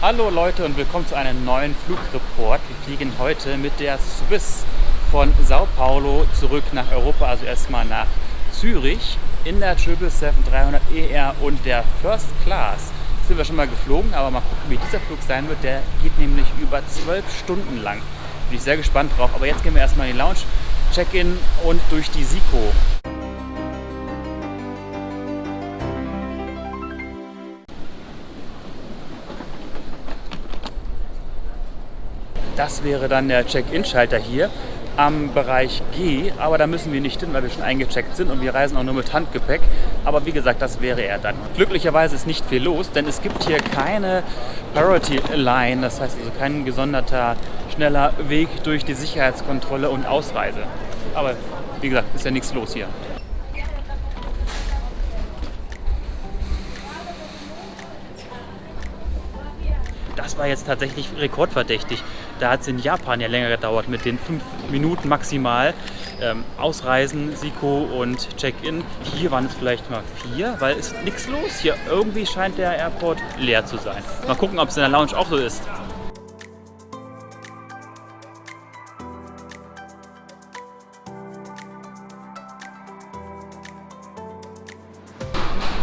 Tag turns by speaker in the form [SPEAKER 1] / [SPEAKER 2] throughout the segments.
[SPEAKER 1] Hallo Leute und willkommen zu einem neuen Flugreport. Wir fliegen heute mit der Swiss von Sao Paulo zurück nach Europa, also erstmal nach Zürich in der 777-300 ER und der First Class. Sind wir schon mal geflogen, aber mal gucken, wie dieser Flug sein wird. Der geht nämlich über 12 Stunden lang. Bin ich sehr gespannt drauf. Aber jetzt gehen wir erstmal in die Lounge, Check-in und durch die SICO. Das wäre dann der Check-in-Schalter hier am Bereich G, aber da müssen wir nicht hin, weil wir schon eingecheckt sind und wir reisen auch nur mit Handgepäck. Aber wie gesagt, das wäre er dann. Glücklicherweise ist nicht viel los, denn es gibt hier keine Priority Line, das heißt also kein gesonderter, schneller Weg durch die Sicherheitskontrolle und Ausreise. Aber wie gesagt, ist ja nichts los hier. Das war jetzt tatsächlich rekordverdächtig. Da hat es in Japan ja länger gedauert mit den 5 Minuten maximal. Ausreisen, SICO und Check-in. Hier waren es vielleicht mal 4, weil es ist nichts los hier. Irgendwie scheint der Airport leer zu sein. Mal gucken, ob es in der Lounge auch so ist.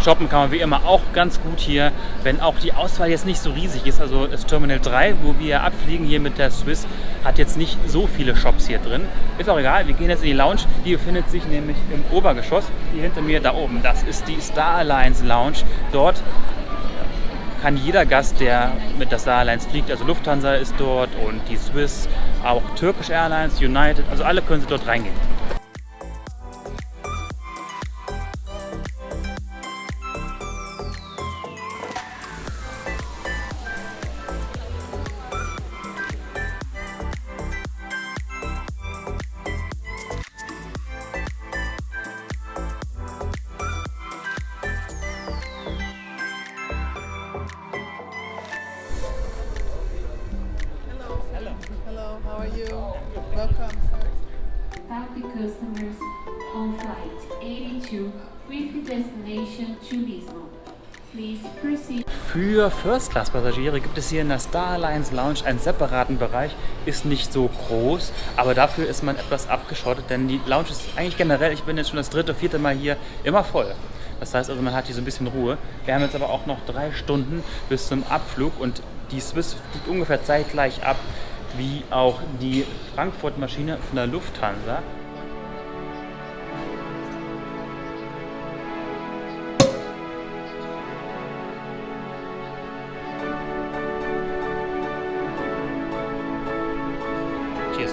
[SPEAKER 1] Shoppen kann man wie immer auch ganz gut hier, wenn auch die Auswahl jetzt nicht so riesig ist. Also das Terminal 3, wo wir abfliegen hier mit der Swiss, hat jetzt nicht so viele Shops hier drin. Ist auch egal, wir gehen jetzt in die Lounge. Die befindet sich nämlich im Obergeschoss, hier hinter mir da oben. Das ist die Star Alliance Lounge. Dort kann jeder Gast, der mit der Star Alliance fliegt, also Lufthansa ist dort und die Swiss, auch Turkish Airlines, United, also alle können sie dort reingehen.
[SPEAKER 2] Hello, how are you? Welcome.
[SPEAKER 3] Happy customers on flight 82 with the destination to Lisbon. Please proceed.
[SPEAKER 1] Für First-Class-Passagiere gibt es hier in der Star Alliance Lounge einen separaten Bereich. Ist nicht so groß, aber dafür ist man etwas abgeschottet, denn die Lounge ist eigentlich generell, ich bin jetzt schon das 3., 4. Mal hier, immer voll. Das heißt also, man hat hier so ein bisschen Ruhe. Wir haben jetzt aber auch noch 3 Stunden bis zum Abflug und die Swiss fliegt ungefähr zeitgleich ab wie auch die Frankfurt-Maschine von der Lufthansa. Cheers.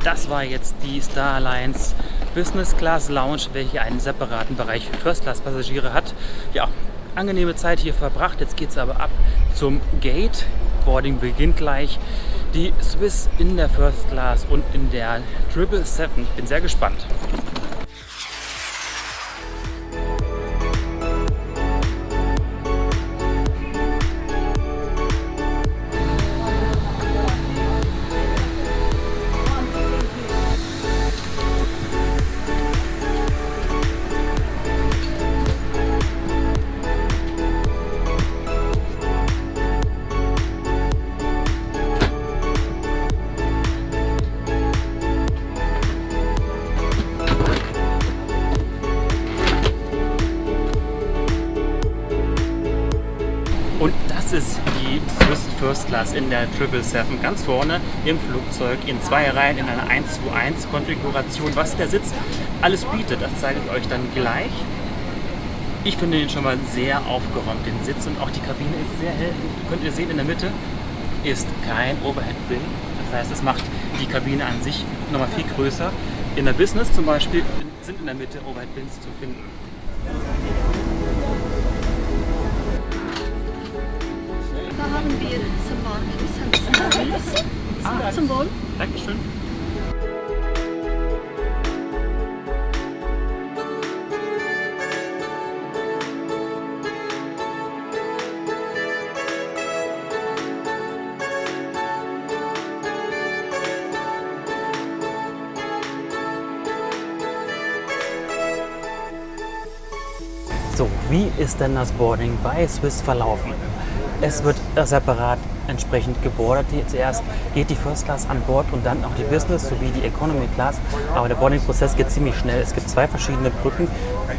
[SPEAKER 1] Das war jetzt die Star Alliance Business Class Lounge, welche einen separaten Bereich für First Class Passagiere hat. Ja, angenehme Zeit hier verbracht. Jetzt geht es aber ab zum Gate. Boarding beginnt gleich. Die Swiss in der First Class und in der 777. Ich bin sehr gespannt. Und das ist die Swiss First Class in der 777, ganz vorne im Flugzeug in 2 Reihen in einer 1:1 Konfiguration. Was der Sitz alles bietet, das zeige ich euch dann gleich. Ich finde den schon mal sehr aufgeräumt, den Sitz, und auch die Kabine ist sehr hell. Könnt ihr sehen, in der Mitte ist kein Overhead Bin. Das heißt, es macht die Kabine an sich nochmal viel größer. In der Business zum Beispiel sind in der Mitte Overhead Bins zu finden.
[SPEAKER 4] Da haben wir zum Beispiel zum Wohl.
[SPEAKER 1] Dankeschön. So, wie ist denn das Boarding bei Swiss verlaufen? Es wird separat entsprechend gebordet. Zuerst geht die First Class an Bord und dann auch die Business sowie die Economy Class. Aber der Boarding-Prozess geht ziemlich schnell. Es gibt 2 verschiedene Brücken.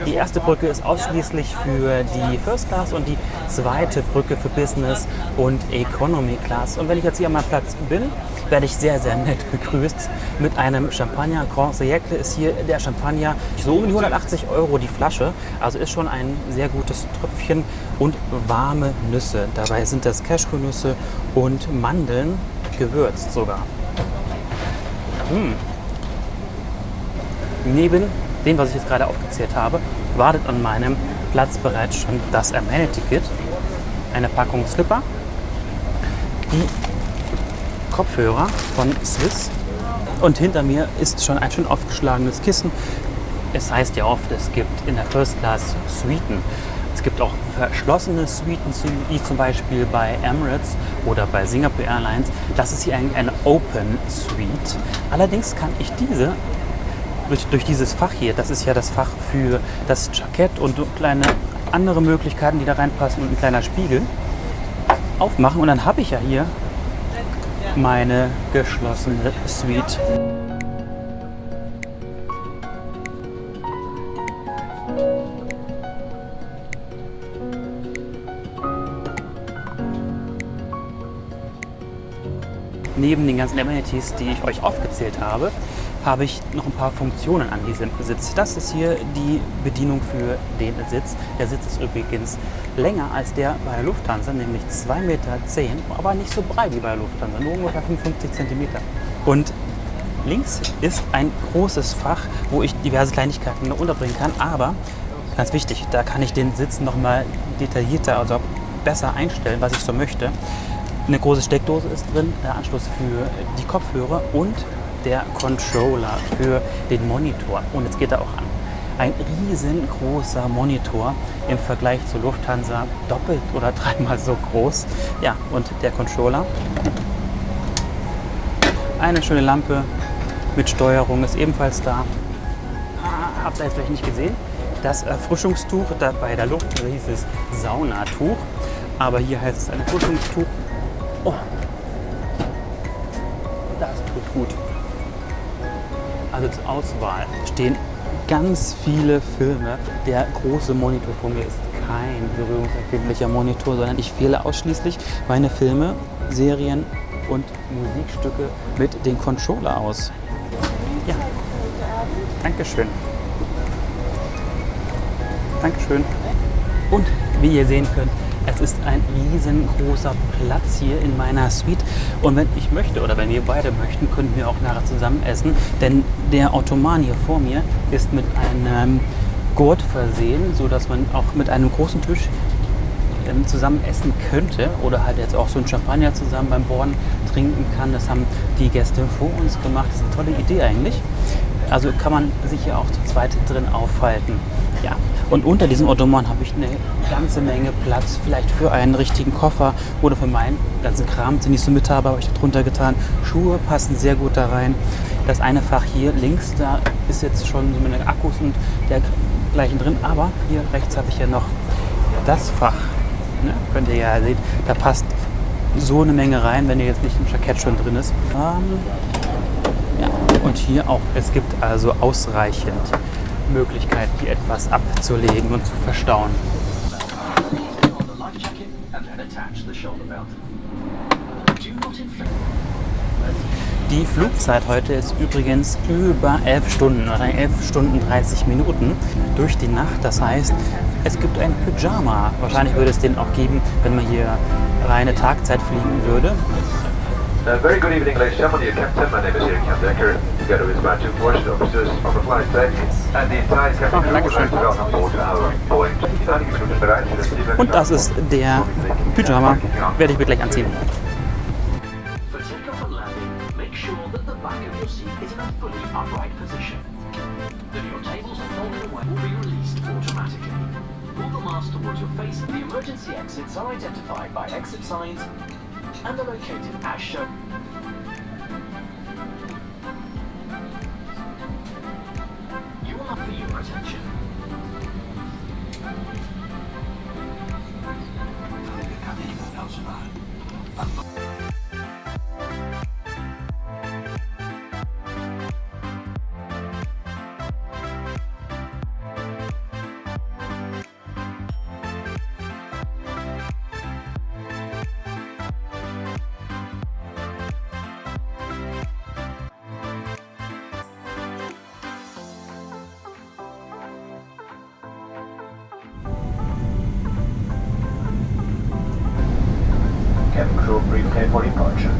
[SPEAKER 1] Die erste Brücke ist ausschließlich für die First Class und die zweite Brücke für Business und Economy Class. Und wenn ich jetzt hier an meinem Platz bin, werde ich sehr, sehr nett begrüßt mit einem Champagner. Grand Siècle ist hier der Champagner. So um die 180 € die Flasche. Also ist schon ein sehr gutes Tröpfchen und warme Nüsse. Dabei sind das Cashewnüsse und Mandeln, gewürzt sogar. Neben dem, was ich jetzt gerade aufgezählt habe, wartet an meinem Platz bereits schon das Amenity-Kit. Eine Packung Slipper, die Kopfhörer von Swiss und hinter mir ist schon ein schön aufgeschlagenes Kissen. Es heißt ja oft, es gibt in der First Class Suiten. Es gibt auch verschlossene Suiten, wie zum Beispiel bei Emirates oder bei Singapore Airlines. Das ist hier eigentlich eine Open Suite. Allerdings kann ich diese durch dieses Fach hier, das ist ja das Fach für das Jackett und kleine andere Möglichkeiten, die da reinpassen und ein kleiner Spiegel, aufmachen. Und dann habe ich ja hier meine geschlossene Suite. Neben den ganzen Amenities, die ich euch aufgezählt habe, habe ich noch ein paar Funktionen an diesem Sitz. Das ist hier die Bedienung für den Sitz. Der Sitz ist übrigens länger als der bei der Lufthansa, nämlich 2,10 Meter, aber nicht so breit wie bei der Lufthansa, nur ungefähr 55 cm. Und links ist ein großes Fach, wo ich diverse Kleinigkeiten unterbringen kann, aber ganz wichtig, da kann ich den Sitz nochmal detaillierter, also besser einstellen, was ich so möchte. Eine große Steckdose ist drin, der Anschluss für die Kopfhörer und der Controller für den Monitor. Und jetzt geht er auch an. Ein riesengroßer Monitor im Vergleich zur Lufthansa, doppelt oder dreimal so groß. Ja, und der Controller. Eine schöne Lampe mit Steuerung ist ebenfalls da. Habt ihr jetzt vielleicht nicht gesehen? Das Erfrischungstuch, da bei der Lufthansa hieß es Saunatuch, aber hier heißt es ein Erfrischungstuch. Oh, das tut gut. Also zur Auswahl stehen ganz viele Filme. Der große Monitor vor mir ist kein berührungsempfindlicher Monitor, sondern ich wähle ausschließlich meine Filme, Serien und Musikstücke mit dem Controller aus. Ja, Dankeschön. Dankeschön. Und wie ihr sehen könnt, es ist ein riesengroßer Platz hier in meiner Suite. Und wenn ich möchte oder wenn wir beide möchten, könnten wir auch nachher zusammen essen. Denn der Ottoman hier vor mir ist mit einem Gurt versehen, sodass man auch mit einem großen Tisch zusammen essen könnte. Oder halt jetzt auch so ein Champagner zusammen beim Bohren trinken kann. Das haben die Gäste vor uns gemacht. Das ist eine tolle Idee eigentlich. Also kann man sich hier auch zu zweit drin aufhalten. Ja. Und unter diesem Ottoman habe ich eine ganze Menge Platz, vielleicht für einen richtigen Koffer oder für meinen ganzen Kram, den ich so mit habe ich da drunter getan. Schuhe passen sehr gut da rein. Das eine Fach hier links, da ist jetzt schon so meine Akkus und dergleichen drin, aber hier rechts habe ich ja noch das Fach. Ne? Könnt ihr ja sehen, da passt so eine Menge rein, wenn ihr jetzt nicht im Jackett schon drin ist. Ja. Und hier auch, es gibt also ausreichend Möglichkeit, hier etwas abzulegen und zu verstauen. Die Flugzeit heute ist übrigens über 11 Stunden, oder 11 Stunden 30 Minuten durch die Nacht. Das heißt, es gibt ein Pyjama. Wahrscheinlich würde es den auch geben, wenn man hier reine Tagzeit fliegen würde.
[SPEAKER 5] Very good evening, ladies and gentlemen. Dear Captain, my name is Erik Jan Decker, together with my two forces officers on the flight deck, and the entire cabin crew would like to welcome aboard our Boeing 737.
[SPEAKER 1] Und das ist der Pyjama. Werde ich mir gleich anziehen.
[SPEAKER 6] For takeoff and landing, make sure that the back of your seat is in a fully upright position. Then your tables and folding away will be released automatically. Pull the mask towards your face. The emergency exits are identified by exit signs and are located as shown. You will have for your attention.
[SPEAKER 5] crew prepare for departure.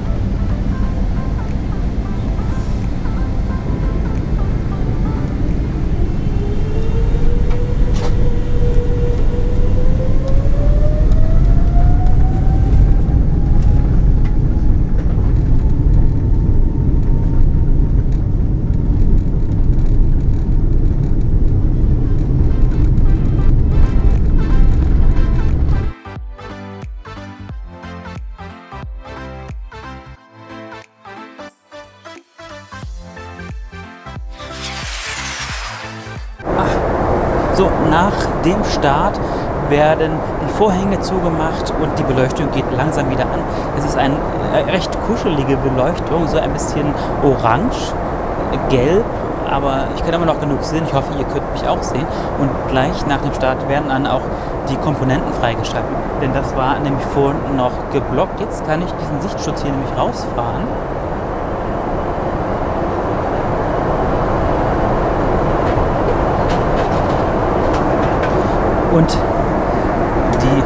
[SPEAKER 1] So, nach dem Start werden die Vorhänge zugemacht und die Beleuchtung geht langsam wieder an. Es ist eine recht kuschelige Beleuchtung, so ein bisschen orange, gelb, aber ich kann immer noch genug sehen. Ich hoffe, ihr könnt mich auch sehen. Und gleich nach dem Start werden dann auch die Komponenten freigeschalten, denn das war nämlich vorhin noch geblockt. Jetzt kann ich diesen Sichtschutz hier nämlich rausfahren. Und die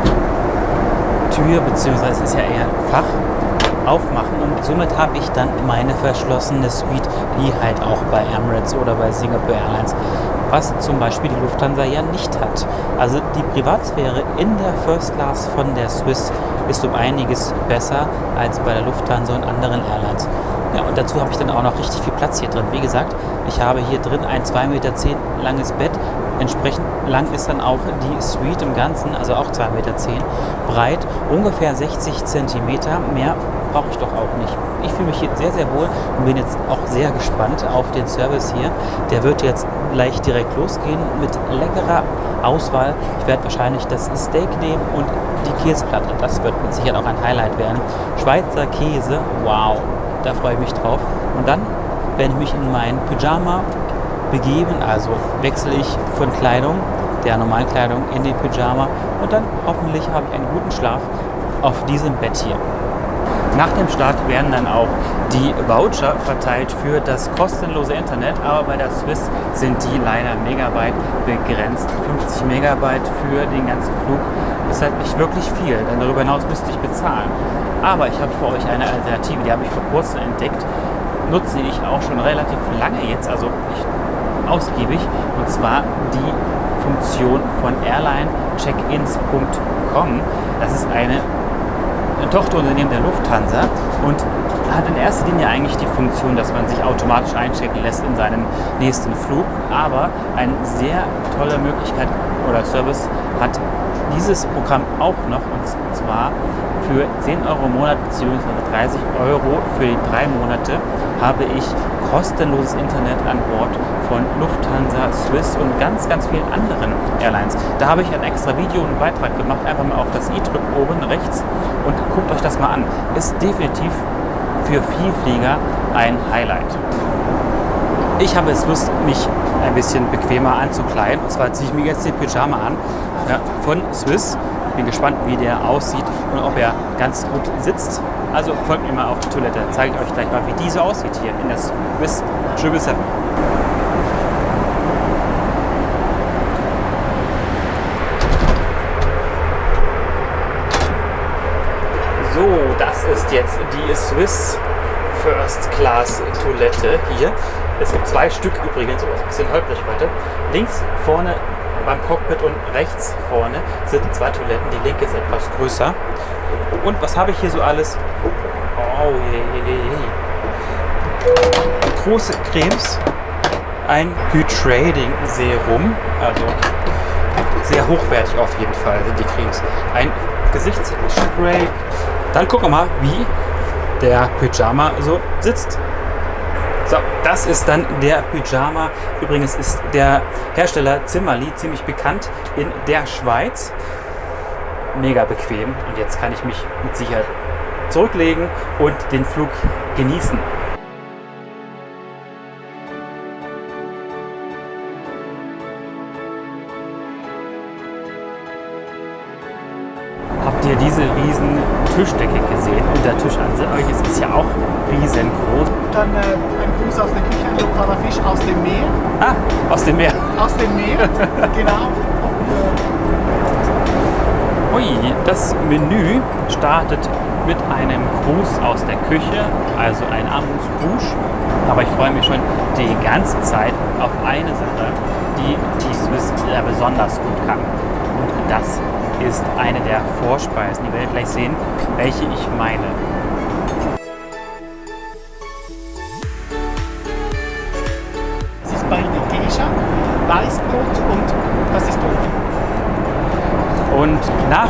[SPEAKER 1] Tür, beziehungsweise es ist ja eher ein Fach, aufmachen und somit habe ich dann meine verschlossene Suite, wie halt auch bei Emirates oder bei Singapore Airlines, was zum Beispiel die Lufthansa ja nicht hat. Also die Privatsphäre in der First Class von der Swiss ist um einiges besser als bei der Lufthansa und anderen Airlines. Ja, und dazu habe ich dann auch noch richtig viel Platz hier drin. Wie gesagt, ich habe hier drin ein 2,10 Meter langes Bett. Entsprechend lang ist dann auch die Suite im Ganzen, also auch 2,10 Meter breit, ungefähr 60 cm. Mehr brauche ich doch auch nicht. Ich fühle mich hier sehr, sehr wohl und bin jetzt auch sehr gespannt auf den Service hier. Der wird jetzt gleich direkt losgehen mit leckerer Auswahl. Ich werde wahrscheinlich das Steak nehmen und die Käseplatte. Das wird mit Sicherheit auch ein Highlight werden. Schweizer Käse, wow, da freue ich mich drauf. Und dann werde ich mich in mein Pyjama begeben, also wechsle ich von Kleidung, der normalen Kleidung, in den Pyjama und dann hoffentlich habe ich einen guten Schlaf auf diesem Bett hier. Nach dem Start werden dann auch die Voucher verteilt für das kostenlose Internet, aber bei der Swiss sind die leider Megabyte begrenzt. 50 Megabyte für den ganzen Flug ist halt nicht wirklich viel, denn darüber hinaus müsste ich bezahlen. Aber ich habe für euch eine Alternative, die habe ich vor kurzem entdeckt, nutze ich auch schon relativ lange jetzt, also ausgiebig, und zwar die Funktion von airlinecheckins.com. Das ist eine Tochterunternehmen der Lufthansa und hat in erster Linie eigentlich die Funktion, dass man sich automatisch einchecken lässt in seinen nächsten Flug, aber eine sehr tolle Möglichkeit oder Service hat dieses Programm auch noch, und zwar für 10 Euro im Monat bzw. 30 Euro für die 3 Monate habe ich kostenloses Internet an Bord von Lufthansa, Swiss und ganz, ganz vielen anderen Airlines. Da habe ich ein extra Video und einen Beitrag gemacht. Einfach mal auf das i drücken oben rechts und guckt euch das mal an. Ist definitiv für Vielflieger ein Highlight. Ich habe jetzt Lust, mich ein bisschen bequemer anzukleiden. Und zwar ziehe ich mir jetzt den Pyjama an von Swiss. Bin gespannt, wie der aussieht und ob er ganz gut sitzt. Also folgt mir mal auf die Toilette. Zeige ich euch gleich mal, wie die so aussieht hier in der Swiss 777. So, das ist jetzt die Swiss First Class Toilette hier. Es gibt 2 Stück übrigens, ein bisschen holprig heute. Links vorne beim Cockpit und rechts vorne sind 2 Toiletten. Die linke ist etwas größer. Und was habe ich hier so alles? Oh, große Cremes, ein Hydrading Serum, also sehr hochwertig auf jeden Fall sind die Cremes. Ein Gesichtsspray. Dann gucken wir mal, wie der Pyjama so sitzt. So, das ist dann der Pyjama. Übrigens ist der Hersteller Zimmerli ziemlich bekannt in der Schweiz. Mega bequem. Und jetzt kann ich mich mit Sicherheit zurücklegen und den Flug genießen. Habt ihr diese riesen Tischdecke gesehen? Und der Tisch an sich ist ja auch riesengroß.
[SPEAKER 7] Dann ein Gruß aus der Küche, ein lokaler Fisch aus dem Meer.
[SPEAKER 1] Ah, aus dem Meer.
[SPEAKER 7] Aus dem Meer, genau.
[SPEAKER 1] Ui, das Menü startet mit einem Gruß aus der Küche, also ein Amuse-Bouche. Aber ich freue mich schon die ganze Zeit auf eine Sache, die die Swiss besonders gut kann. Und das ist eine der Vorspeisen. Ihr werdet gleich sehen, welche ich meine.
[SPEAKER 7] Das ist Baldigeja, Weißbrot und das ist Ofen.
[SPEAKER 1] Und nach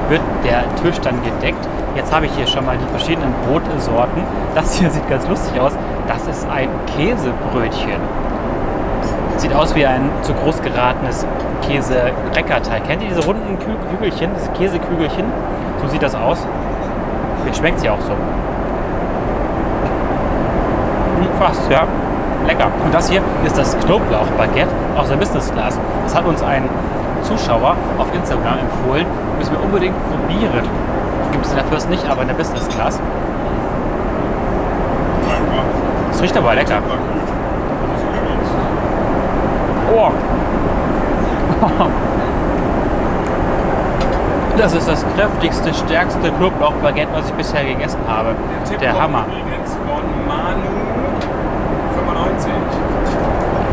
[SPEAKER 1] wird der Tisch dann gedeckt. Jetzt habe ich hier schon mal die verschiedenen Brotsorten. Das hier sieht ganz lustig aus. Das ist ein Käsebrötchen. Sieht aus wie ein zu groß geratenes Käse-Cracker-Teig. Kennt ihr diese runden Kügelchen, diese Käsekügelchen? So sieht das aus. Jetzt schmeckt sie auch so. Fast, ja. Lecker. Und das hier ist das Knoblauchbaguette aus der Business Class. Das hat uns ein Zuschauer auf Instagram empfohlen. Müssen wir unbedingt probieren. Gibt es in der First nicht, aber in der Business Class. Es riecht aber lecker. Oh. Das ist das kräftigste, stärkste Knoblauchbaguette, was ich bisher gegessen habe. Der Hammer.
[SPEAKER 8] Von Manu 95.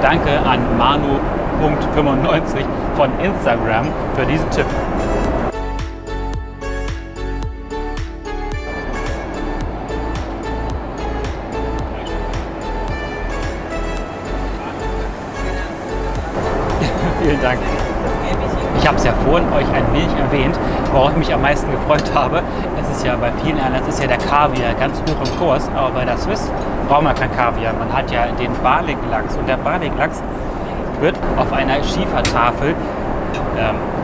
[SPEAKER 1] Danke an Manu.95 von Instagram für diesen Tipp. Vielen Dank. Ich habe es ja vorhin euch ein wenig erwähnt, worauf ich mich am meisten gefreut habe. Es ist ja bei vielen Airlines ist ja der Kaviar ganz hoch im Kurs, aber bei der Swiss braucht man kein Kaviar. Man hat ja den Barliklachs und der Barliklachs wird auf einer Schiefertafel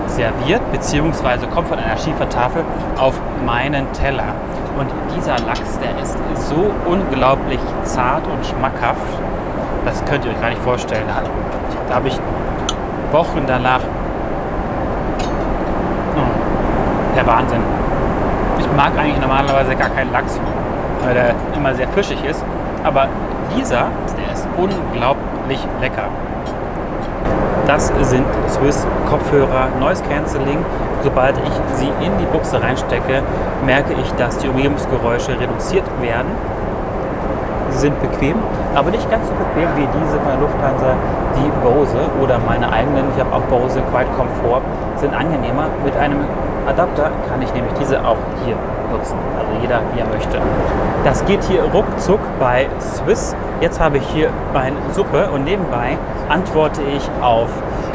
[SPEAKER 1] serviert, beziehungsweise kommt von einer Schiefertafel auf meinen Teller. Und dieser Lachs, der ist so unglaublich zart und schmackhaft, das könnt ihr euch gar nicht vorstellen. Da habe ich Wochen danach. Der Wahnsinn. Ich mag eigentlich normalerweise gar keinen Lachs, weil der immer sehr fischig ist. Aber dieser, der ist unglaublich lecker. Das sind Swiss Kopfhörer Noise Cancelling. Sobald ich sie in die Buchse reinstecke, merke ich, dass die Umgebungsgeräusche reduziert werden. Sie sind bequem, aber nicht ganz so bequem wie diese von der Lufthansa. Die Bose oder meine eigenen, ich habe auch Bose Quiet Comfort, sind angenehmer. Mit einem Adapter kann ich nämlich diese auch hier nutzen. Also jeder, wie er möchte. Das geht hier ruckzuck bei Swiss. Jetzt habe ich hier meine Suppe und nebenbei antworte ich auf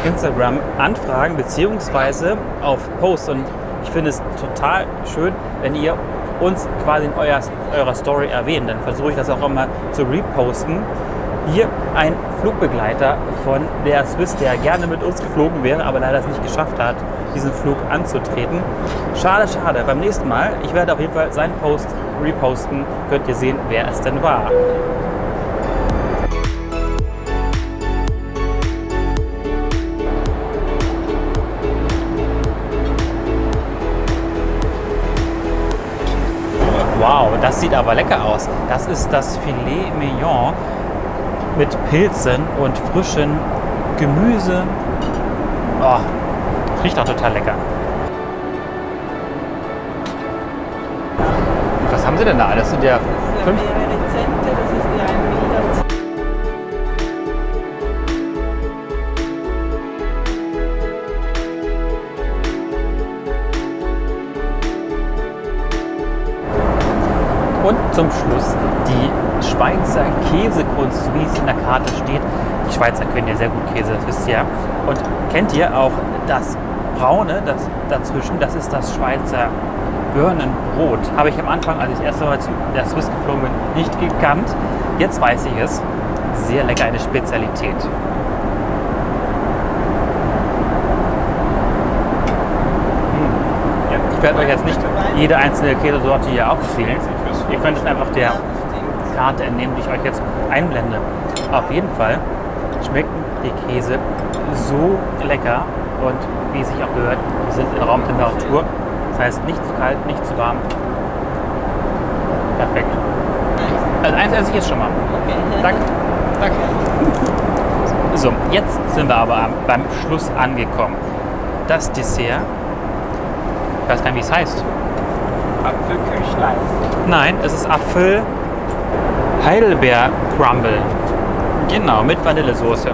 [SPEAKER 1] Instagram Anfragen bzw. auf Posts. Und ich finde es total schön, wenn ihr uns quasi in eurer Story erwähnt. Dann versuche ich das auch immer zu reposten. Hier ein Flugbegleiter von der Swiss, der gerne mit uns geflogen wäre, aber leider es nicht geschafft hat, diesen Flug anzutreten. Schade, schade. Beim nächsten Mal, ich werde auf jeden Fall seinen Post reposten, könnt ihr sehen, wer es denn war. Wow, das sieht aber lecker aus. Das ist das Filet Mignon mit Pilzen und frischem Gemüse. Oh, riecht auch total lecker. Und was haben Sie denn da? Das sind ja 5.
[SPEAKER 2] Rezente, das ist die 1 Meter.
[SPEAKER 1] Und zum Schluss die Schweizer Käsekunst, wie es in der Karte steht. Die Schweizer können ja sehr gut Käse, das wisst ihr. Und kennt ihr auch das Braune, das dazwischen, das ist das Schweizer Birnenbrot. Habe ich am Anfang, als ich erst einmal zu der Swiss geflogen bin, nicht gekannt. Jetzt weiß ich es. Sehr lecker, eine Spezialität. Ich werde euch jetzt nicht jede einzelne Käsesorte hier aufzählen. Ihr könnt es einfach der Karte entnehmen, die ich euch jetzt einblende. Auf jeden Fall schmecken die Käse so lecker und wie es sich auch gehört, die sind in Raumtemperatur. Das heißt nicht zu kalt, nicht zu warm. Perfekt. Also eins esse ich jetzt schon mal. Danke. Danke. So, jetzt sind wir aber beim Schluss angekommen. Das Dessert, ich weiß gar nicht, wie es heißt.
[SPEAKER 8] Apfelküchlein.
[SPEAKER 1] Nein, es ist Apfel Heidelbeer Crumble. Genau, mit Vanillesoße.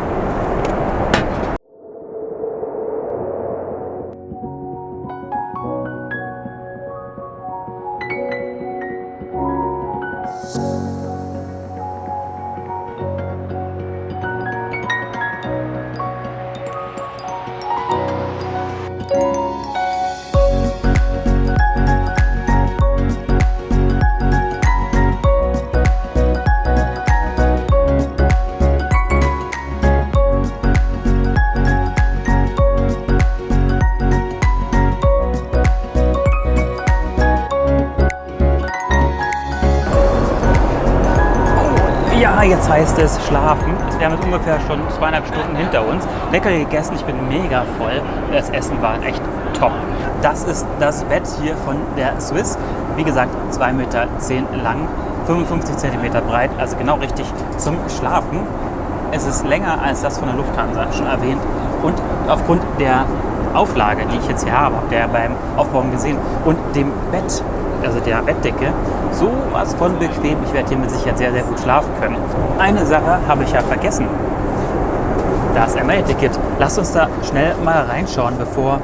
[SPEAKER 1] Ja, jetzt heißt es schlafen. Wir haben jetzt ungefähr schon 2,5 Stunden hinter uns. Lecker gegessen, ich bin mega voll. Das Essen war echt top. Das ist das Bett hier von der Swiss. Wie gesagt, 2,10 Meter lang, 55 Zentimeter breit, also genau richtig zum Schlafen. Es ist länger als das von der Lufthansa, schon erwähnt. Und aufgrund der Auflage, die ich jetzt hier habe, habt ihr ja beim Aufbauen gesehen, und dem Bett, also der Bettdecke, sowas von bequem. Ich werde hier mit Sicherheit sehr, sehr gut schlafen können. Eine Sache habe ich ja vergessen. Das MA-Ticket. Lasst uns da schnell mal reinschauen, bevor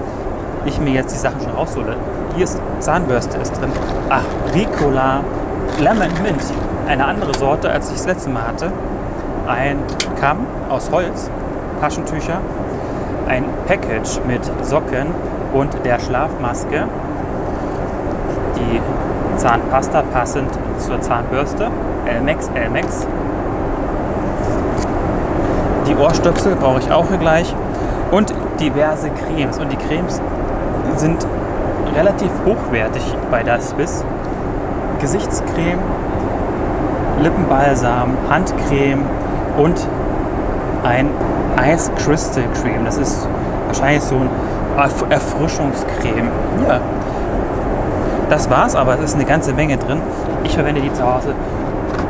[SPEAKER 1] ich mir jetzt die Sachen schon raushole. Hier ist Zahnbürste ist drin. Ach, Ricola Lemon Mint. Eine andere Sorte, als ich das letzte Mal hatte. Ein Kamm aus Holz, Taschentücher, ein Package mit Socken und der Schlafmaske. Die Zahnpasta passend zur Zahnbürste, Elmex. Die Ohrstöpsel brauche ich auch hier gleich und diverse Cremes. Und die Cremes sind relativ hochwertig bei der Swiss. Gesichtscreme, Lippenbalsam, Handcreme und ein Ice Crystal Cream. Das ist wahrscheinlich so ein Erfrischungscreme. Ja. Das war's, aber es ist eine ganze Menge drin. Ich verwende die zu Hause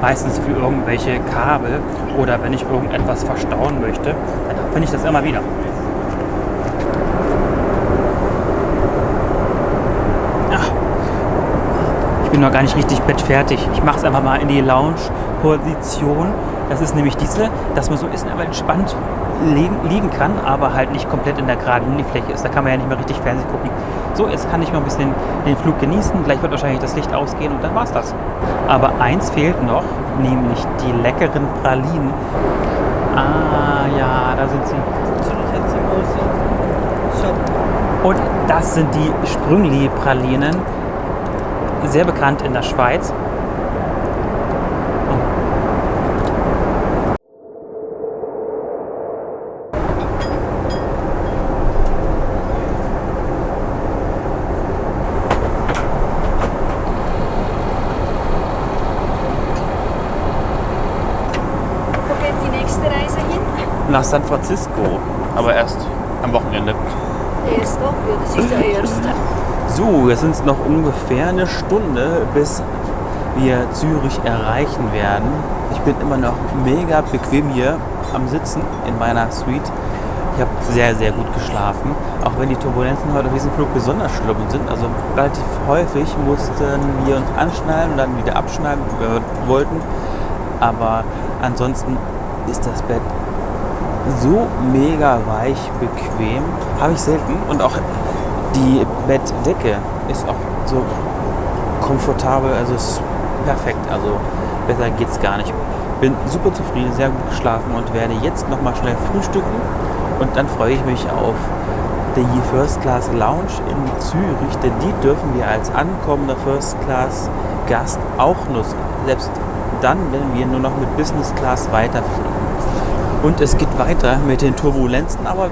[SPEAKER 1] meistens für irgendwelche Kabel oder wenn ich irgendetwas verstauen möchte, dann finde ich das immer wieder. Ach, ich bin noch gar nicht richtig bettfertig. Ich mache es einfach mal in die Lounge-Position. Das ist nämlich diese, dass man so ein bisschen aber entspannt liegen kann, aber halt nicht komplett in der geraden Linienfläche ist. Da kann man ja nicht mehr richtig Fernsehen gucken. So, jetzt kann ich mal ein bisschen den Flug genießen. Gleich wird wahrscheinlich das Licht ausgehen und dann war's das. Aber eins fehlt noch, nämlich die leckeren Pralinen. Ah ja, da sind sie. Und das sind die Sprüngli-Pralinen. Sehr bekannt in der Schweiz. Nach San Francisco, aber erst am Wochenende.
[SPEAKER 4] Erst doch, ja, das ist der erste.
[SPEAKER 1] So, jetzt sind es noch ungefähr eine Stunde, bis wir Zürich erreichen werden. Ich bin immer noch mega bequem hier am Sitzen in meiner Suite. Ich habe sehr, sehr gut geschlafen, auch wenn die Turbulenzen heute auf diesem Flug besonders schlimm sind. Also relativ häufig mussten wir uns anschnallen und dann wieder abschnallen, wenn wir wollten. Aber ansonsten ist das Bett so mega weich, bequem, habe ich selten. Und auch die Bettdecke ist auch so komfortabel, also ist perfekt. Also besser geht's gar nicht. Bin super zufrieden, sehr gut geschlafen und werde jetzt nochmal schnell frühstücken. Und dann freue ich mich auf die First Class Lounge in Zürich, denn die dürfen wir als ankommender First Class Gast auch nutzen. Selbst dann, wenn wir nur noch mit Business Class weiterfliegen. Und es geht weiter mit den Turbulenzen, aber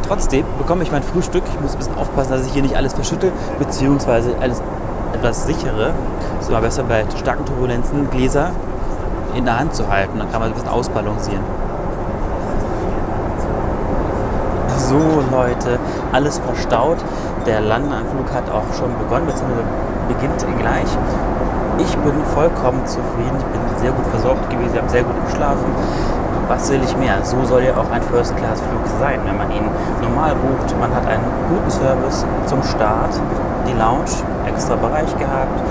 [SPEAKER 1] trotzdem bekomme ich mein Frühstück. Ich muss ein bisschen aufpassen, dass ich hier nicht alles verschütte, beziehungsweise alles etwas sichere. Es ist immer besser bei starken Turbulenzen Gläser in der Hand zu halten, dann kann man ein bisschen ausbalancieren. So Leute, alles verstaut. Der Landeanflug hat auch schon begonnen, beziehungsweise beginnt gleich. Ich bin vollkommen zufrieden, ich bin sehr gut versorgt gewesen, ich habe sehr gut geschlafen. was will ich mehr? So soll ja auch ein First-Class-Flug sein, wenn man ihn normal bucht. Man hat einen guten Service zum Start, die Lounge, extra Bereich gehabt,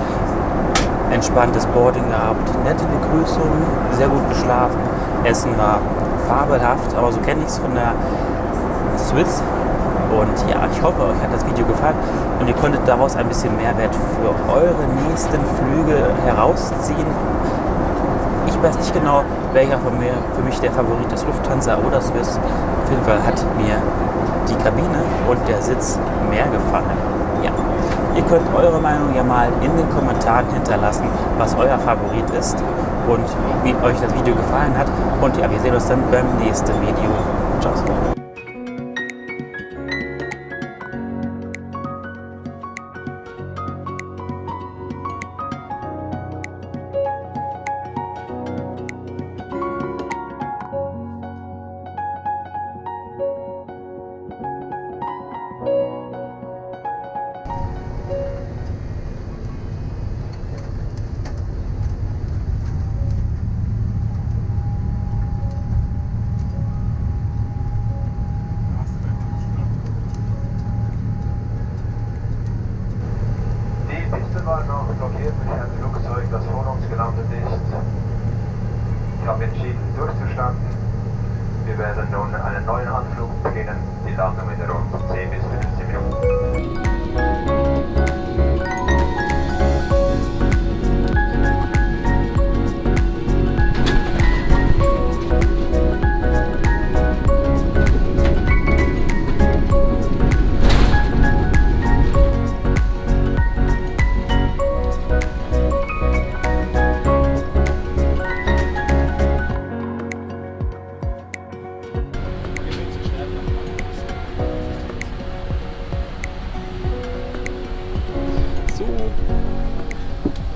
[SPEAKER 1] entspanntes Boarding gehabt, nette Begrüßung, sehr gut geschlafen, Essen war fabelhaft, aber so kenne ich es von der Swiss. Und ja, ich hoffe, euch hat das Video gefallen und ihr konntet daraus ein bisschen Mehrwert für eure nächsten Flüge herausziehen. Ich weiß nicht genau, welcher von mir für mich der Favorit ist, Lufthansa oder Swiss. Auf jeden Fall hat mir die Kabine und der Sitz mehr gefallen. Ja, ihr könnt eure Meinung ja mal in den Kommentaren hinterlassen, was euer Favorit ist und wie euch das Video gefallen hat. Und ja, wir sehen uns dann beim nächsten Video. Ciao.
[SPEAKER 5] War noch blockiert durch ein Flugzeug, das vor uns gelandet ist. Ich habe entschieden durchzustarten. Wir werden nun einen neuen Anflug beginnen. Die Landung in rund 10 bis 15 Minuten.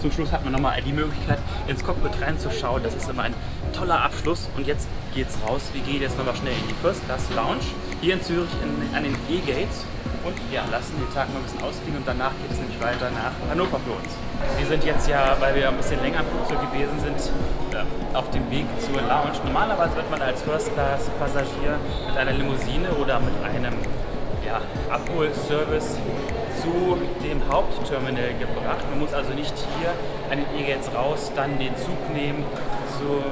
[SPEAKER 1] Zum Schluss hat man nochmal die Möglichkeit, ins Cockpit reinzuschauen. Das ist immer ein toller Abschluss. Und jetzt geht's raus. Wir gehen jetzt nochmal schnell in die First Class Lounge hier in Zürich an den E-Gates und ja, lassen den Tag mal ein bisschen ausklingen und danach geht es nämlich weiter nach Hannover für uns. Wir sind jetzt ja, weil wir ein bisschen länger am Flugzeug gewesen sind, auf dem Weg zur Lounge. Normalerweise wird man als First Class Passagier mit einer Limousine oder mit einem Abholservice zu dem Hauptterminal gebracht. Man muss also nicht hier an den E-Gates raus, dann den Zug nehmen, zum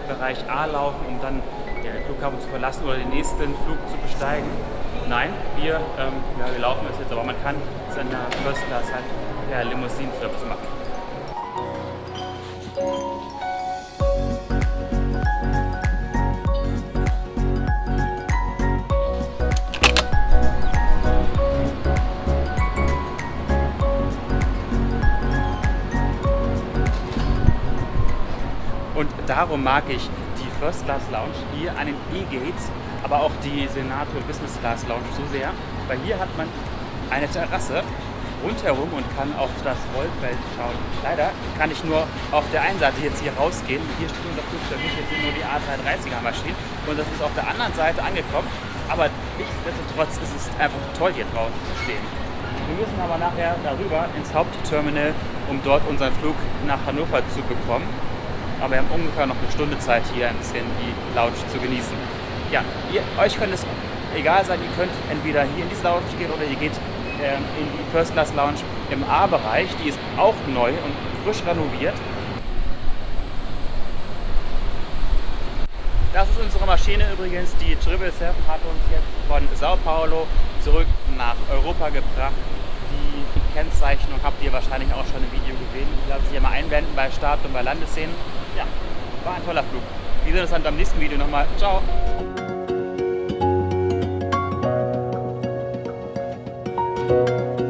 [SPEAKER 1] Bereich A laufen, um dann den Flughafen zu verlassen oder den nächsten Flug zu besteigen. Nein, wir laufen es jetzt, aber man kann es in der First Class halt per Limousinen-Service machen. Und darum mag ich die First Class Lounge hier an den E-Gates, aber auch die Senator Business Class Lounge so sehr, weil hier hat man eine Terrasse rundherum und kann auf das Rollfeld schauen. Leider kann ich nur auf der einen Seite jetzt hier rausgehen. Hier steht unser Flugzeug nicht, jetzt sind nur die A330er Maschinen und das ist auf der anderen Seite angekommen. Aber nichtsdestotrotz ist es einfach toll, hier draußen zu stehen. Wir müssen aber nachher darüber ins Hauptterminal, um dort unseren Flug nach Hannover zu bekommen. Aber wir haben ungefähr noch eine Stunde Zeit, hier ein bisschen die Lounge zu genießen. Ja, euch könnte es egal sein, ihr könnt entweder hier in diese Lounge gehen oder ihr geht in die First Class Lounge im A-Bereich. Die ist auch neu und frisch renoviert. Das ist unsere Maschine übrigens. Die 777 hat uns jetzt von Sao Paulo zurück nach Europa gebracht. Die Kennzeichnung habt ihr wahrscheinlich auch schon im Video gesehen. Ich werde sie hier mal einblenden bei Start und bei Landesszenen. Ja, war ein toller Flug. Wir sehen uns dann beim nächsten Video nochmal. Ciao!
[SPEAKER 5] Thank you.